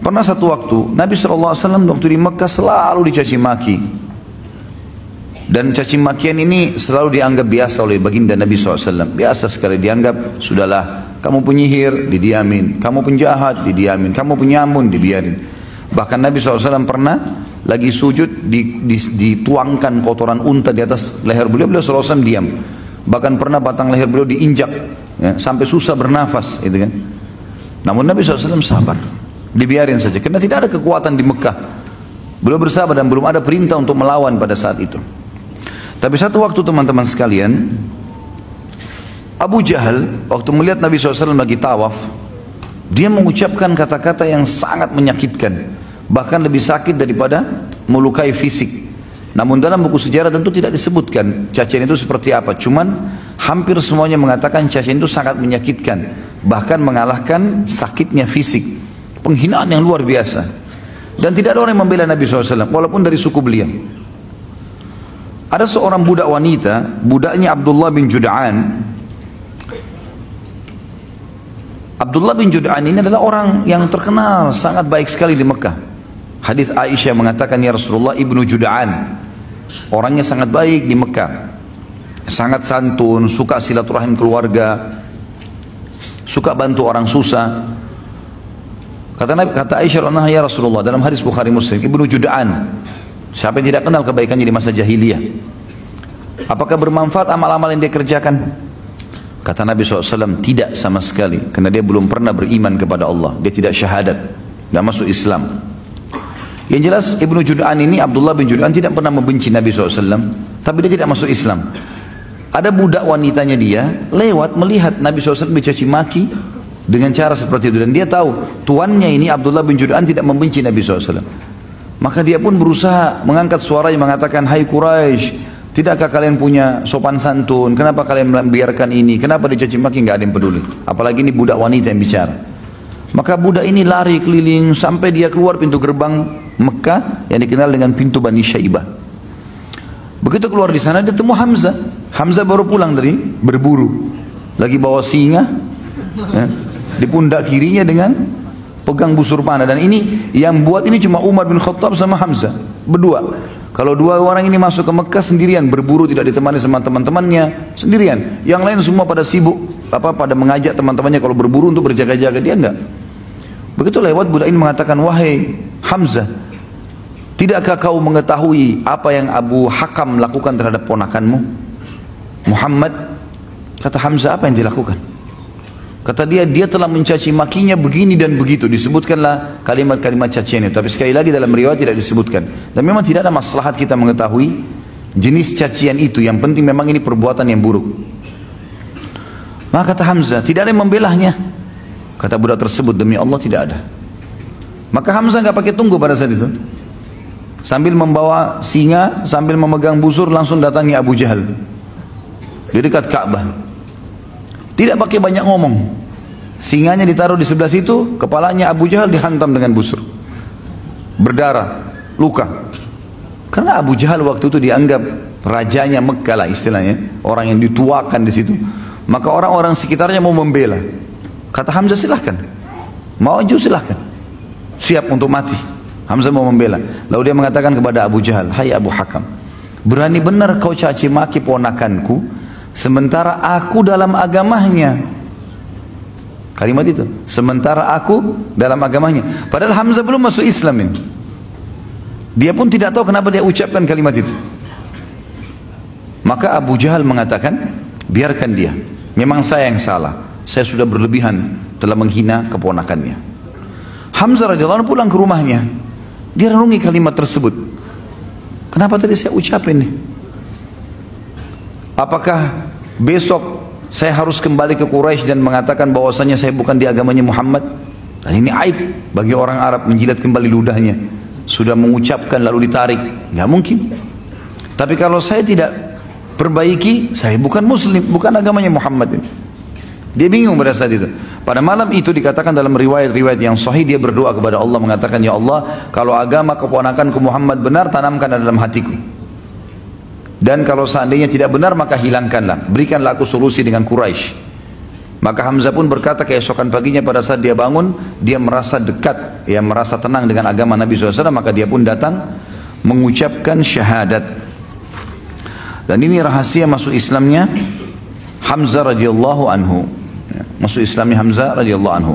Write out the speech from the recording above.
Pernah satu waktu Nabi SAW waktu di Mekah selalu dicaci maki. Dan caci makian ini selalu dianggap biasa oleh baginda Nabi SAW. Biasa sekali dianggap, sudahlah, kamu penyihir, didiamin. Kamu penjahat, didiamin. Kamu penyamun, dibiarin. Bahkan Nabi SAW pernah lagi sujud, dituangkan kotoran unta di atas leher beliau, beliau SAW diam. Bahkan pernah batang leher beliau diinjak, ya, sampai susah bernafas, gitu kan. Namun Nabi SAW sabar, dibiarin saja, karena tidak ada kekuatan di Mekah. Beliau bersabar dan belum ada perintah untuk melawan pada saat itu. Tapi satu waktu teman-teman sekalian, Abu Jahal waktu melihat Nabi SAW lagi tawaf, dia mengucapkan kata-kata yang sangat menyakitkan, bahkan lebih sakit daripada melukai fisik. Namun dalam buku sejarah tentu tidak disebutkan cacian itu seperti apa. Cuman hampir semuanya mengatakan cacian itu sangat menyakitkan, bahkan mengalahkan sakitnya fisik. Penghinaan yang luar biasa. Dan tidak ada orang yang membela Nabi SAW, walaupun dari suku beliau. Ada seorang budak wanita, budaknya Abdullah bin Jud'an. Abdullah bin Jud'an ini adalah orang yang terkenal sangat baik sekali di Mekah. Hadis Aisyah mengatakan, ya Rasulullah, Ibnu Jud'an orangnya sangat baik di Mekah, sangat santun, suka silaturahim keluarga, suka bantu orang susah. Kata Aisyah, ya Rasulullah, dalam hadis Bukhari Muslim, Ibnu Jud'an, siapa yang tidak kenal kebaikannya di masa jahiliyah? Apakah bermanfaat amal-amal yang dia kerjakan? Kata Nabi SAW, tidak sama sekali, karena dia belum pernah beriman kepada Allah. Dia tidak syahadat, tidak masuk Islam. Yang jelas Ibnu Jud'an ini, Abdullah bin Jud'an, tidak pernah membenci Nabi SAW, tapi dia tidak masuk Islam. Ada budak wanitanya dia lewat melihat Nabi SAW mencaci maki dengan cara seperti itu, dan dia tahu tuannya ini Abdullah bin Jud'an tidak membenci Nabi SAW. Maka dia pun berusaha mengangkat suaranya mengatakan, hai Quraisy, tidakkah kalian punya sopan santun? Kenapa kalian membiarkan ini? Kenapa dicaci maki? Nggak ada yang peduli. Apalagi ini budak wanita yang bicara. Maka budak ini lari keliling sampai dia keluar pintu gerbang Mekah yang dikenal dengan pintu Bani Syaibah. Begitu keluar di sana dia temu Hamzah. Hamzah baru pulang dari berburu, lagi bawa singa, ya, di pundak kirinya dengan pegang busur panah. Dan ini yang buat ini cuma Umar bin Khattab sama Hamzah berdua. Kalau dua orang ini masuk ke Mekah sendirian, berburu, tidak ditemani sama teman-temannya, sendirian. Yang lain semua pada sibuk, pada mengajak teman-temannya kalau berburu untuk berjaga-jaga, dia enggak. Begitu lewat, budak ini mengatakan, wahai Hamzah, tidakkah kau mengetahui apa yang Abu Hakam lakukan terhadap ponakanmu Muhammad? Kata Hamzah, apa yang dilakukan? Kata dia telah mencaci makinya begini dan begitu. Disebutkanlah kalimat-kalimat cacian itu. Tapi sekali lagi dalam riwayat tidak disebutkan. Dan memang tidak ada maslahat kita mengetahui jenis cacian itu. Yang penting memang ini perbuatan yang buruk. Maka kata Hamzah, tidak ada yang membelahnya. Kata budak tersebut, demi Allah tidak ada. Maka Hamzah nggak pakai tunggu pada saat itu. Sambil membawa singa, sambil memegang busur, langsung datangi Abu Jahal di dekat Ka'bah. Tidak pakai banyak ngomong. Singanya ditaruh di sebelah situ, kepalanya Abu Jahal dihantam dengan busur. Berdarah, luka. Karena Abu Jahal waktu itu dianggap rajanya Mekah lah istilahnya, orang yang dituakan di situ. Maka orang-orang sekitarnya mau membela. Kata Hamzah, silahkan, mau maju silahkan, siap untuk mati. Hamzah mau membela. Lalu dia mengatakan kepada Abu Jahal, hai Abu Hakam, berani benar kau caci maki ponakanku, sementara aku dalam agamanya. Kalimat itu, sementara aku dalam agamanya. Padahal Hamzah belum masuk Islam ini. Dia pun tidak tahu kenapa dia ucapkan kalimat itu. Maka Abu Jahal mengatakan, biarkan dia, memang saya yang salah. Saya sudah berlebihan telah menghina keponakannya. Hamzah radhiyallahu anhu pulang ke rumahnya. Dia renungi kalimat tersebut. Kenapa tadi saya ucapin nih? Apakah besok saya harus kembali ke Quraisy dan mengatakan bahwasanya saya bukan di agamanya Muhammad? Dan ini aib bagi orang Arab menjilat kembali ludahnya. Sudah mengucapkan lalu ditarik, nggak mungkin. Tapi kalau saya tidak perbaiki, saya bukan Muslim, bukan agamanya Muhammad ini. Dia bingung pada saat itu. Pada malam itu dikatakan dalam riwayat-riwayat yang sahih, dia berdoa kepada Allah mengatakan, ya Allah, kalau agama keponakanku Muhammad benar, tanamkan dalam hatiku. Dan kalau seandainya tidak benar, maka hilangkanlah. Berikanlah aku solusi dengan Quraisy. Maka Hamzah pun berkata keesokan paginya pada saat dia bangun, dia merasa dekat, ya merasa tenang dengan agama Nabi SAW, maka dia pun datang mengucapkan syahadat. Dan ini rahasia masuk Islamnya Hamzah radhiyallahu anhu. Masuk Islamnya Hamzah radhiyallahu anhu.